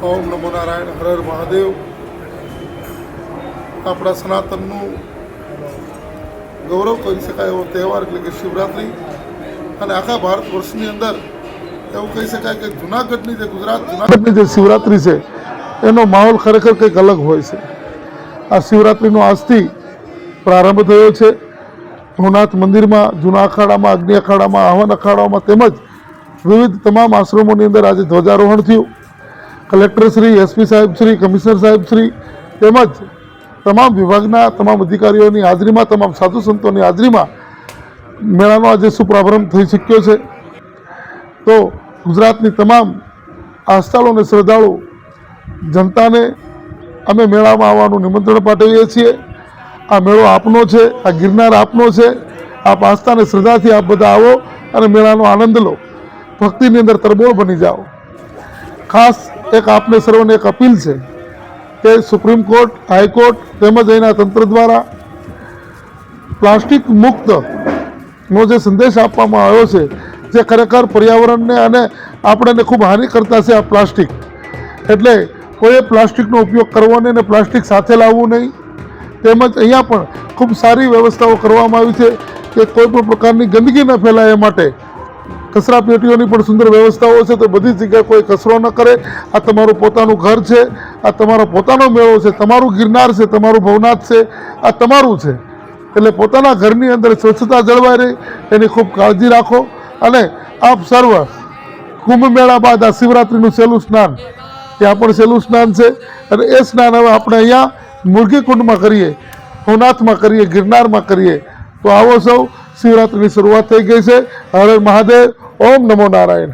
ओम नमो नारायण हर हर महादेव। अपना सनातनનું ગૌરવ કરી શકાય એવો તહેવાર એટલે કે શિવરાત્રિ અને આખા ભારત વર્ષની અંદર એવું કહી શકાય કે જૂનાગઢની જે જૂનાગઢની જે શિવરાત્રિ છે એનો માહોલ ખરેખર કંઈક અલગ હોય છે। આ શિવરાત્રિનો આજથી પ્રારંભ થયો છે। ભવનાથ મંદિરમાં, જૂના અખાડામાં, અગ્નિ અખાડામાં, હવન અખાડાઓમાં તેમજ વિવિધ તમામ આશ્રમોની અંદર આજે ધ્વજારોહણ થયું। કલેક્ટરશ્રી, એસપી સાહેબશ્રી, કમિશનર સાહેબશ્રી તેમજ તમામ વિભાગના તમામ અધિકારીઓની હાજરીમાં, તમામ સાધુ સંતોની હાજરીમાં મેળાનો આજે શુભારંભ થઈ શક્યો છે। તો ગુજરાતની તમામ આસ્થાળુ અને શ્રદ્ધાળુ જનતાને અમે મેળામાં આવવાનું નિમંત્રણ પાઠવીએ છીએ। આ મેળો આપનો છે, આ ગિરનાર આપનો છે। આપ આસ્થા અને શ્રદ્ધાથી આપ બધા આવો અને મેળાનો આનંદ લો, ભક્તિની અંદર તરબોળ બની જાઓ। ખાસ એક આપને સર્વને એક અપીલ છે કે સુપ્રીમ કોર્ટ, હાઈકોર્ટ તેમજ અહીંના તંત્ર દ્વારા પ્લાસ્ટિક મુક્તનો જે સંદેશ આપવામાં આવ્યો છે, જે ખરેખર પર્યાવરણને અને આપણને ખૂબ હાનિ કરતા છે આ પ્લાસ્ટિક, એટલે કોઈએ પ્લાસ્ટિકનો ઉપયોગ કરવો નહીં અને પ્લાસ્ટિક સાથે લાવવું નહીં। તેમજ અહીંયા પણ ખૂબ સારી વ્યવસ્થાઓ કરવામાં આવી છે કે કોઈ પણ પ્રકારની ગંદકી ન ફેલાય એ માટે કચરા પેટીઓની પણ સુંદર વ્યવસ્થાઓ છે। તો બધી જગ્યાએ કોઈ કચરો ન કરે। આ તમારું પોતાનું ઘર છે, આ તમારો પોતાનો મેળો છે, તમારું ગિરનાર છે, તમારું ભવનાથ છે, આ તમારું છે। એટલે પોતાના ઘરની અંદર સ્વચ્છતા જળવાઈ રહે એની ખૂબ કાળજી રાખો। અને આપ સર્વ કુંભ મેળા બાદ આ શિવરાત્રિનું સહેલું સ્નાન, ત્યાં પણ સહેલું સ્નાન છે અને એ સ્નાન હવે આપણે અહીંયા મુરગીકુંડમાં કરીએ, ભવનાથમાં કરીએ, ગિરનારમાં કરીએ। તો આવો સૌ, શિવરાત્રિની શરૂઆત થઈ ગઈ છે। હર હર મહાદેવ, ઓમ નમો નારાયણ।